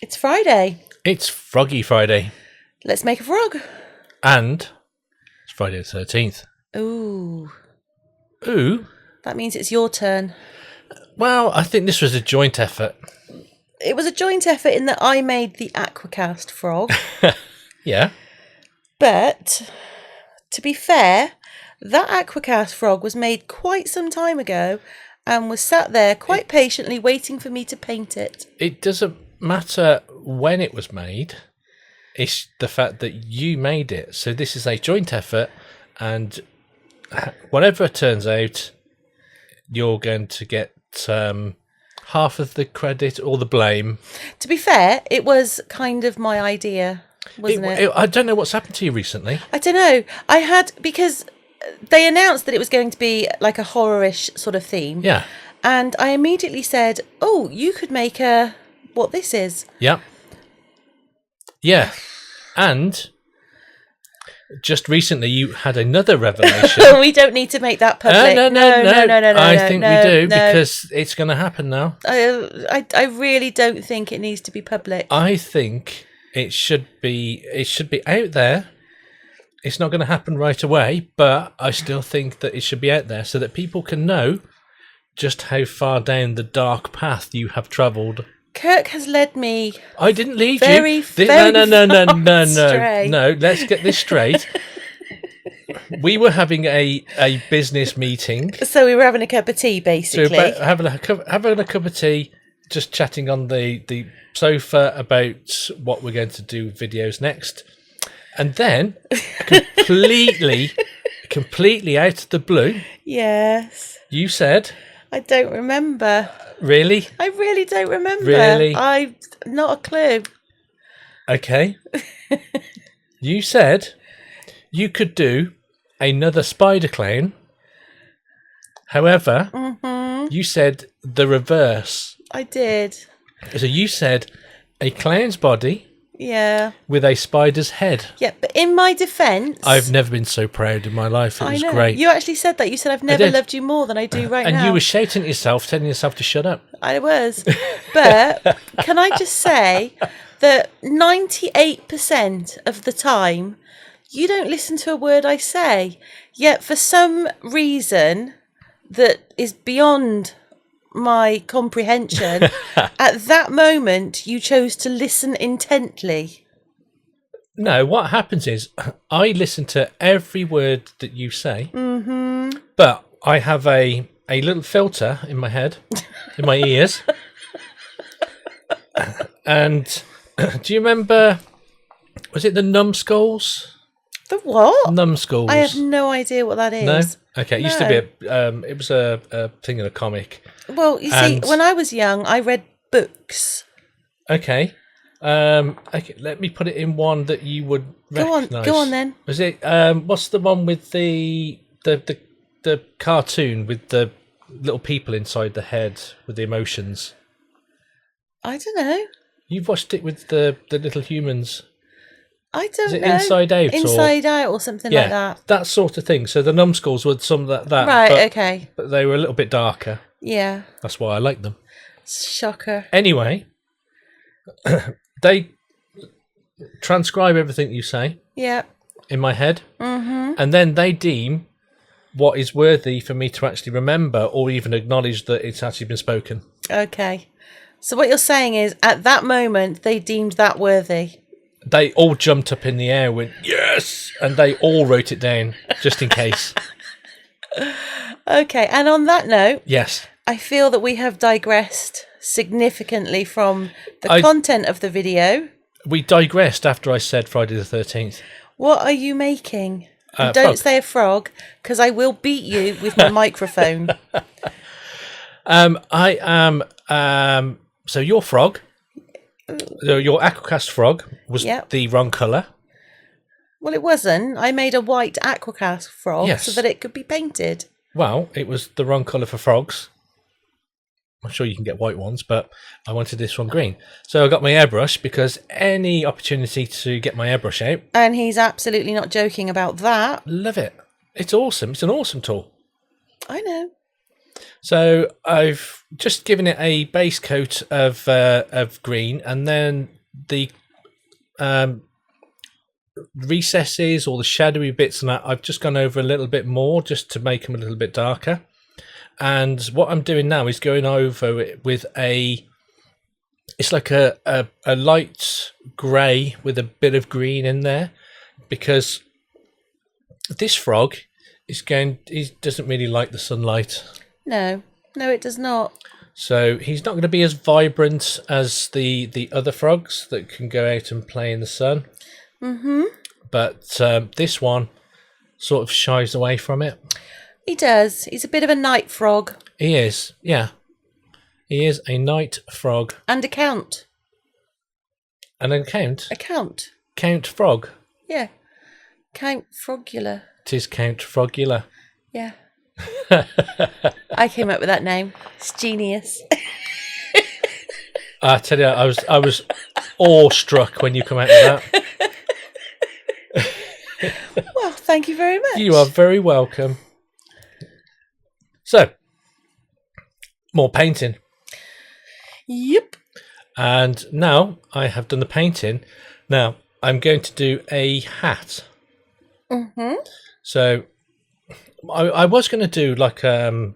It's Friday. It's Froggy Friday. Let's make a frog. And it's Friday the 13th. Ooh. Ooh? That means it's your turn. Well, I think this was a joint effort. It was a joint effort in that I made the AquaCast frog. Yeah. But, to be fair, that AquaCast frog was made quite some time ago and was sat there quite patiently waiting for me to paint it. It doesn't matter when it was made. It's the fact that you made it. So this is a joint effort, and whatever it turns out, you're going to get half of the credit or the blame. To be fair, it was kind of my idea, wasn't it? I don't know what's happened to you recently. I don't know. Because they announced that it was going to be like a horror-ish sort of theme. Yeah. And I immediately said, oh, you could make what this is. Yeah. Yeah. And just recently you had another revelation. We don't need to make that public. No. I think we do, no. because it's going to happen now. I really don't think it needs to be public. I think it should be out there. It's not going to happen right away, but I still think that it should be out there so that people can know just how far down the dark path you have travelled. Kirk has led me. I didn't lead very, you. Very No. Let's get this straight. We were having a business meeting. So we were having a cup of tea, basically. So having a cup of tea, just chatting on the sofa about what we're going to do videos next. And then, completely out of the blue, yes, you said, I don't remember. Really? I really don't remember. Really? Not a clue. Okay. You said you could do another spider clown. However, you said the reverse. I did. So you said a clown's body. Yeah. With a spider's head. Yeah, but in my defence... I've never been so proud in my life. It was great. You actually said that. You said, I've never loved you more than I do right now. And you were shouting at yourself, telling yourself to shut up. I was. But can I just say that 98% of the time, you don't listen to a word I say. Yet for some reason that is beyond my comprehension, at that moment you chose to listen intently. No, what happens is I listen to every word that you say, but I have a little filter in my head, in my ears. And do you remember, was it the numbskulls? The what? Numbskulls. I have no idea what that is. No? Okay, it used to be it was a thing in a comic. Well, you see, when I was young, I read books. Okay. Okay, let me put it in one that you would recognise. Go on then. Was it what's the one with the cartoon with the little people inside the head with the emotions? I don't know. You've watched it with the little humans. I don't know. Is it Inside Out? Inside Out or something like that. That sort of thing. So the numbskulls were some of that. Right, okay. But they were a little bit darker. Yeah. That's why I like them. Shocker. Anyway, they transcribe everything you say. Yeah. In my head. Mm-hmm. And then they deem what is worthy for me to actually remember or even acknowledge that it's actually been spoken. Okay. So what you're saying is, at that moment, they deemed that worthy. They all jumped up in the air and went, yes! And they all wrote it down, just in case. Okay, and on that note... Yes. I feel that we have digressed significantly from the content of the video. We digressed after I said Friday the 13th. What are you making? Don't say a frog, because I will beat you with my microphone. I am... so your frog... Your AquaCast frog was the wrong colour. Well, it wasn't. I made a white AquaCast frog so that it could be painted. Well, it was the wrong colour for frogs. I'm sure you can get white ones, but I wanted this one green. So I got my airbrush because any opportunity to get my airbrush out. And he's absolutely not joking about that. Love it. It's awesome. It's an awesome tool. I know. So I've just given it a base coat of green, and then the recesses or the shadowy bits and that I've just gone over a little bit more just to make them a little bit darker. And what I'm doing now is going over it with it's like a light grey with a bit of green in there, because this frog he doesn't really like the sunlight. No, it does not. So he's not going to be as vibrant as the other frogs that can go out and play in the sun. Mm-hmm. But this one sort of shies away from it. He does. He's a bit of a night frog. He is, yeah. He is a night frog. And a count. And a count? A count. Count frog? Yeah. Count Frogula. 'Tis Count Frogula. Yeah. I came up with that name. It's genius. I tell you, I was awestruck when you come out with that. Well, thank you very much. You are very welcome. So, more painting. Yep. And now I have done the painting. Now I'm going to do a hat. Mm-hmm. So I was going to do like a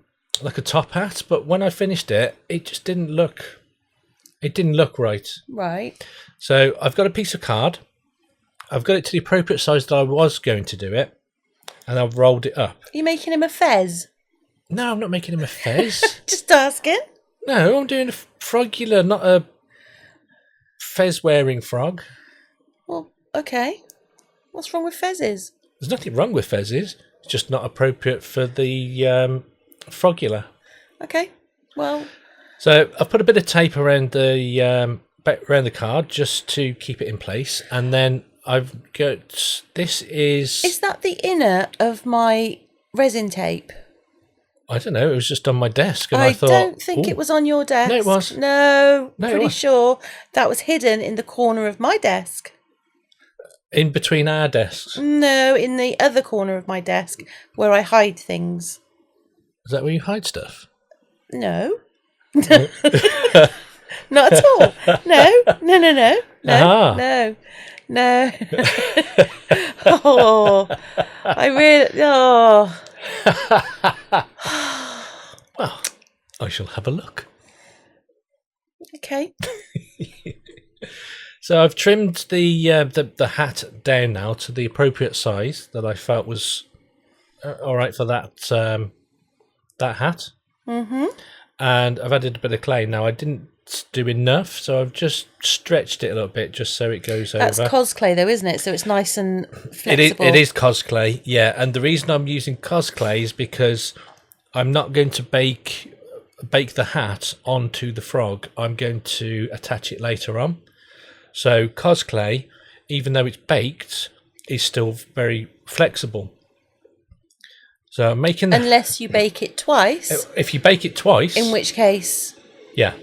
top hat, but when I finished it, it just didn't look. It didn't look right. Right. So I've got a piece of card. I've got it to the appropriate size that I was going to do it, and I've rolled it up. Are you making him a fez? No, I'm not making him a fez. Just asking. No, I'm doing a frogula, not a fez-wearing frog. Well, okay. What's wrong with fezzes? There's nothing wrong with fezzes. It's just not appropriate for the frogula. Okay. Well. So I've put a bit of tape around the card just to keep it in place, and then I've got this is. Is that the inner of my resin tape? I don't know. It was just on my desk, and I thought, don't think it was on your desk. No, it was. No, it pretty was. sure that was hidden in the corner of my desk. In between our desks. No, in the other corner of my desk where I hide things. Is that where you hide stuff? No. Not at all. No. Ah. No. Oh, I really. Oh. Well, I shall have a look. Okay. So I've trimmed the hat down now to the appropriate size that I felt was all right for that hat. Mm-hmm. And I've added a bit of clay. Now I didn't do enough, so I've just stretched it a little bit just so it goes That's over. cos clay though, isn't it? So it's nice and flexible. It is cos clay, yeah. And the reason I'm using cos clay is because I'm not going to bake the hat onto the frog. I'm going to attach it later on. So cos clay, even though it's baked, is still very flexible. So I'm making unless you bake it twice. If you bake it twice, in which case, yeah.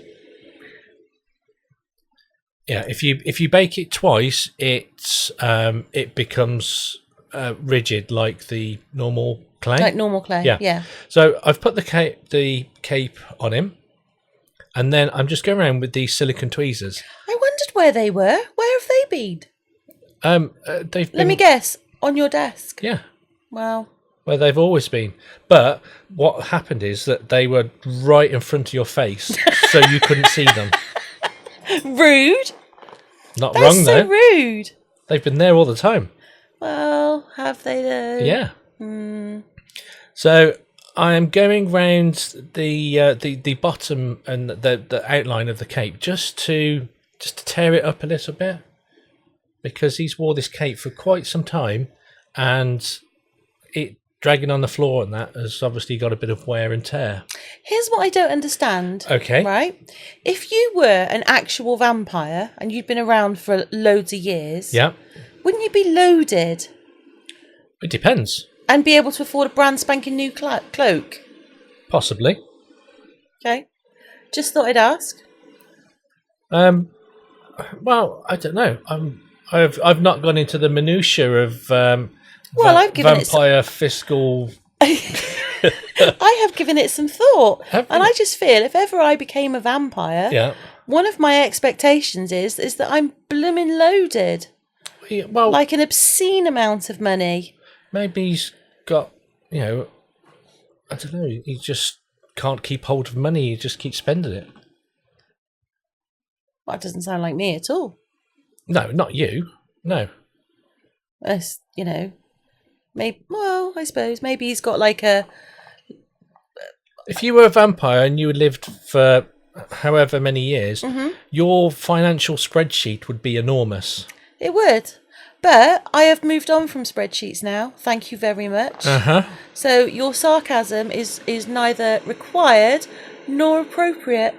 If you bake it twice, it becomes rigid like the normal clay. Like normal clay, yeah. So I've put the cape on him, and then I'm just going around with these silicone tweezers. I wondered where they were. Where have they been? They've been. Let me guess. On your desk. Yeah. Wow. Where they've always been. But what happened is that they were right in front of your face, so you couldn't see them. Rude. Not That's wrong though. So rude. They've been there all the time. Well, have they though? Yeah. Hmm. So I am going round the bottom and the outline of the cape just to tear it up a little bit, because he's wore this cape for quite some time, and it dragging on the floor and that has obviously got a bit of wear and tear. Here's what I don't understand. Okay. Right? If you were an actual vampire and you'd been around for loads of years, Yeah. wouldn't you be loaded It depends. and be able to afford a brand spanking new cloak? Possibly. Okay. Just thought I'd ask. Well, I don't know. I've not gone into the minutiae of Well, I've given vampire fiscal I have given it some thought. Have And you? I just feel if ever I became a vampire, Yeah. one of my expectations is that I'm blooming loaded. Well, Like an obscene amount of money. maybe he's got, I don't know, he just can't keep hold of money. He just keeps spending it. Well, that doesn't sound like me at all. No, not you. No. That's, maybe, well, I suppose maybe he's got like a... If you were a vampire and you lived for however many years, your financial spreadsheet would be enormous. It would. But I have moved on from spreadsheets now. Thank you very much. So your sarcasm is neither required nor appropriate.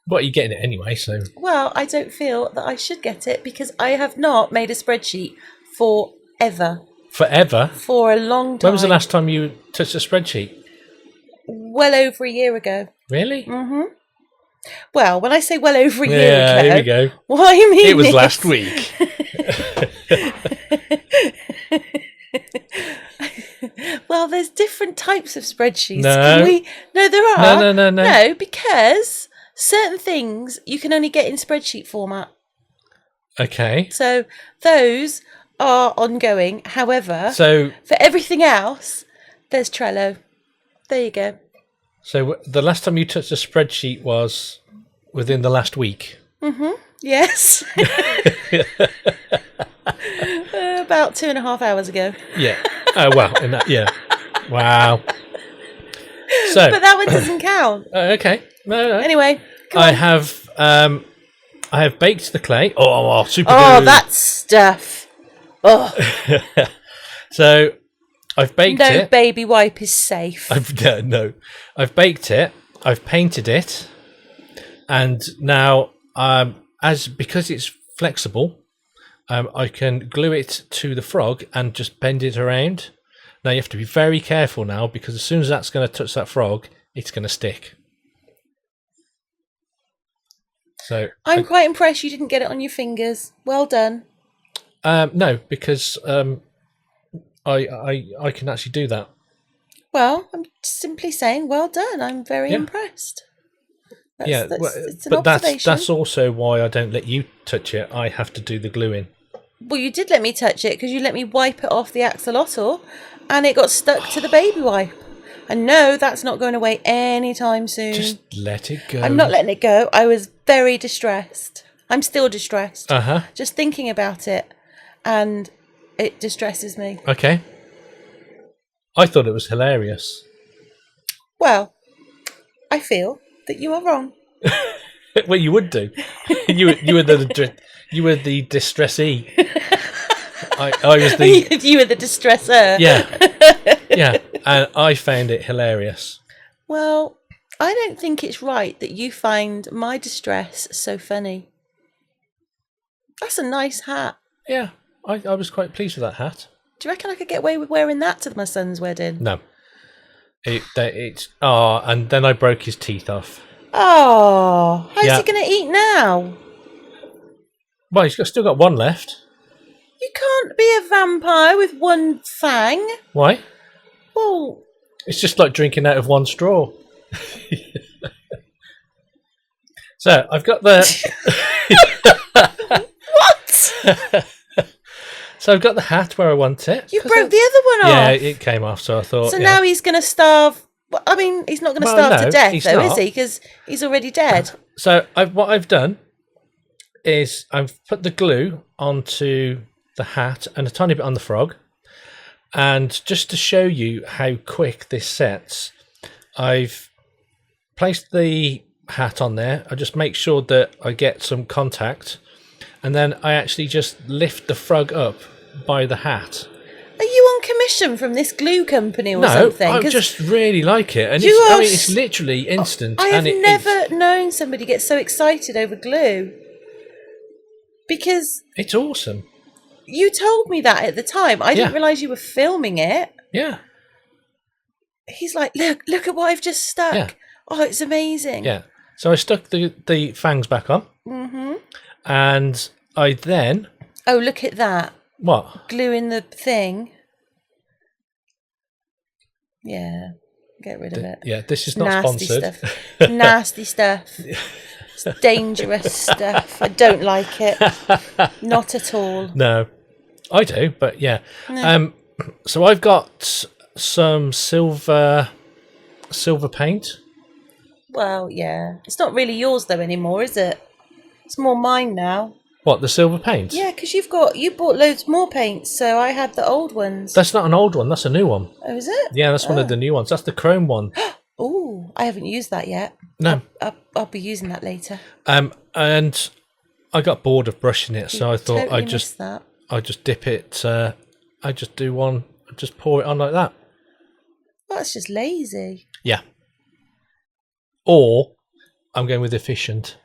Well, you're getting it anyway, so... Well, I don't feel that I should get it because I have not made a spreadsheet forever. Forever? For a long time. When was the last time you touched a spreadsheet? Well over a year ago. Really? Well, when I say well over a year ago... Yeah, here we go. What I mean It was is, last week. well, there's different types of spreadsheets. No. No, there are. No. No, because certain things you can only get in spreadsheet format. Okay. So those are ongoing. However, So for everything else, there's Trello. There you go. So the last time you touched a spreadsheet was within the last week? Yes. About 2.5 hours ago. Yeah. Oh, well. Yeah. Wow. So, But that one doesn't count. okay. No. Anyway, I have baked the clay. Oh, super oh, good. that stuff. Oh, So I've baked no it. baby wipe is safe. No. I've baked it. I've painted it. And now, because it's flexible, I can glue it to the frog and just bend it around. Now you have to be very careful now because as soon as that's going to touch that frog, it's going to stick. So I'm quite impressed you didn't get it on your fingers. Well done. no, because I can actually do that. Well, I'm simply saying well done. I'm very impressed. It's an observation. that's also why I don't let you touch it. I have to do the gluing. Well, you did let me touch it because you let me wipe it off the axolotl and it got stuck to the baby wipe. And no, that's not going away anytime soon. Just let it go. I'm not letting it go. I was very distressed. I'm still distressed. Just thinking about it, and it distresses me. Okay. I thought it was hilarious. Well, I feel that you are wrong. Well, you would do. you were the distressee. I was the You were the distressor. yeah, and I found it hilarious. Well, I don't think it's right that you find my distress so funny. That's a nice hat. Yeah, I was quite pleased with that hat. Do you reckon I could get away with wearing that to my son's wedding? No, and then I broke his teeth off. Oh, how's he going to eat now? Well, he's still got one left. You can't be a vampire with one fang. Why? Well, it's just like drinking out of one straw. So I've got the what? So I've got the hat where I want it. You broke the other one off. Yeah, it came off. So I thought. So now he's going to starve. Well, I mean, he's not going to starve to death, though, is he? Because he's already dead. So what I've done is I've put the glue onto the hat and a tiny bit on the frog. And just to show you how quick this sets, I've placed the hat on there. I just make sure that I get some contact. And then I actually just lift the frog up by the hat. Are you on commission from this glue company or something? No, I just really like it. And it's literally instant. I have never known somebody get so excited over glue. Because... it's awesome. You told me that at the time. I didn't realise you were filming it. Yeah. He's like, look at what I've just stuck. Yeah. Oh, it's amazing. Yeah. So I stuck the fangs back on. Mm-hmm. And I then... oh, look at that. What? Glue in the thing. Yeah, get rid of it. Yeah, this is not Nasty sponsored. stuff. Nasty stuff. It's dangerous stuff. I don't like it. Not at all. No, I do, but yeah. No. So I've got some silver paint. Well, yeah. It's not really yours though anymore, is it? It's more mine now. What, the silver paint? Yeah, because you bought loads more paints, so I had the old ones. That's not an old one. That's a new one. Oh, is it? Yeah, that's one of the new ones. That's the chrome one. Oh, I haven't used that yet. No. I'll be using that later. And I got bored of brushing it, so I thought Totally missed that. I just dip it. I just do one. I just pour it on like that. Well, that's just lazy. Yeah. Or I'm going with efficient.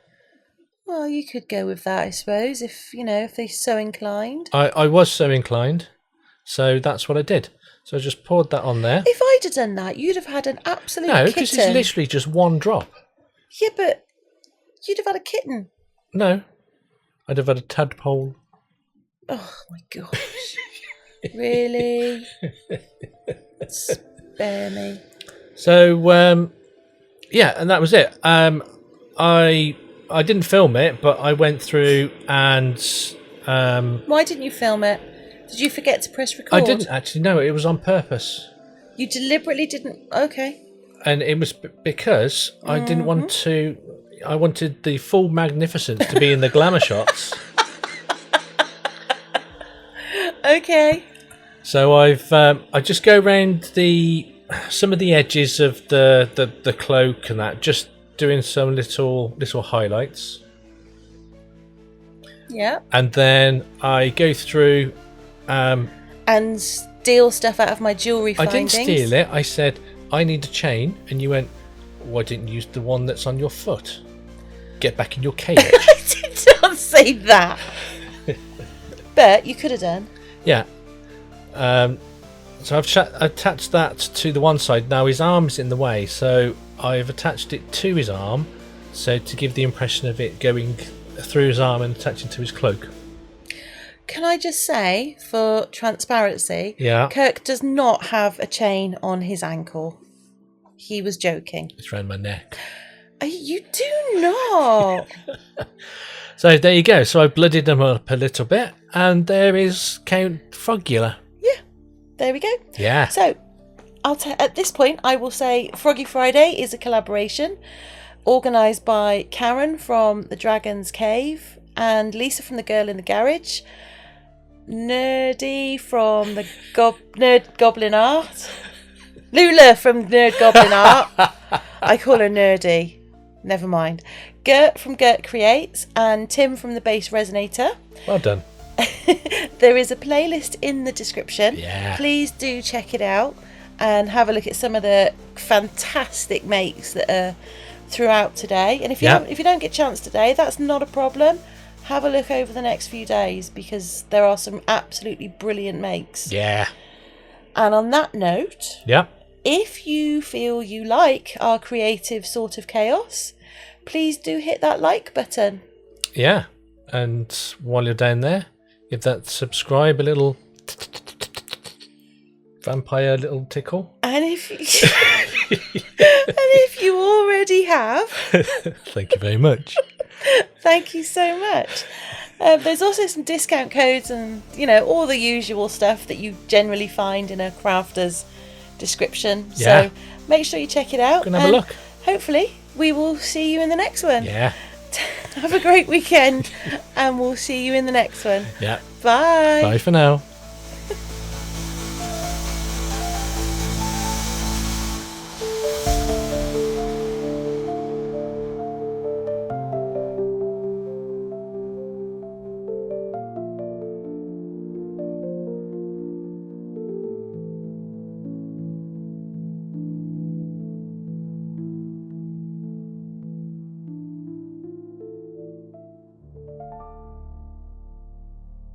Well, you could go with that, I suppose, if they're so inclined. I was so inclined, so that's what I did. So I just poured that on there. If I'd have done that, you'd have had an absolute No, kitten. because it's literally just one drop. Yeah, but you'd have had a kitten. No, I'd have had a tadpole. Oh my gosh. Really? Spare me. So, yeah, and that was it. I didn't film it, but I went through and... Why didn't you film it? Did you forget to press record? I didn't actually, no, it was on purpose. You deliberately didn't? Okay. And it was because I didn't want to... I wanted the full magnificence to be in the glamour shots. Okay. So I just go around some of the edges of the cloak and that, just doing some little highlights. Yeah. And then I go through and steal stuff out of my jewellery findings. I didn't steal it. I said, I need a chain. And you went, why didn't you use the one that's on your foot? Get back in your cage. I did not say that. But you could have done. Yeah. So I've attached that to the one side. Now his arm's in the way, so I've attached it to his arm, so to give the impression of it going through his arm and attaching to his cloak. Can I just say, for transparency, Yeah. Kirk does not have a chain on his ankle. He was joking. It's around my neck. You do not. So there you go. So I bloodied him up a little bit, and there is Count Frogula. Yeah, there we go. Yeah. So at this point, I will say Froggy Friday is a collaboration organised by Karen from the Dragon's Cave and Lisa from the Girl in the Garage, Nerdy from the Nerd Goblin Art, Lula from Nerd Goblin Art. I call her Nerdy. Never mind. Gert from Gert Creates and Tim from the Base Resonator. Well done. There is a playlist in the description. Yeah. Please do check it out and have a look at some of the fantastic makes that are throughout today. And if you don't get a chance today, that's not a problem. Have a look over the next few days because there are some absolutely brilliant makes. Yeah. And on that note, if you feel you like our creative sort of chaos, please do hit that like button. Yeah. And while you're down there, give that subscribe a little vampire little tickle. And if you already have, thank you very much. Thank you so much. There's also some discount codes and all the usual stuff that you generally find in a crafter's description. Yeah. So make sure you check it out. Go and have a look. Hopefully we will see you in the next one. Yeah. Have a great weekend and we'll see you in the next one. Yeah. Bye. Bye for now.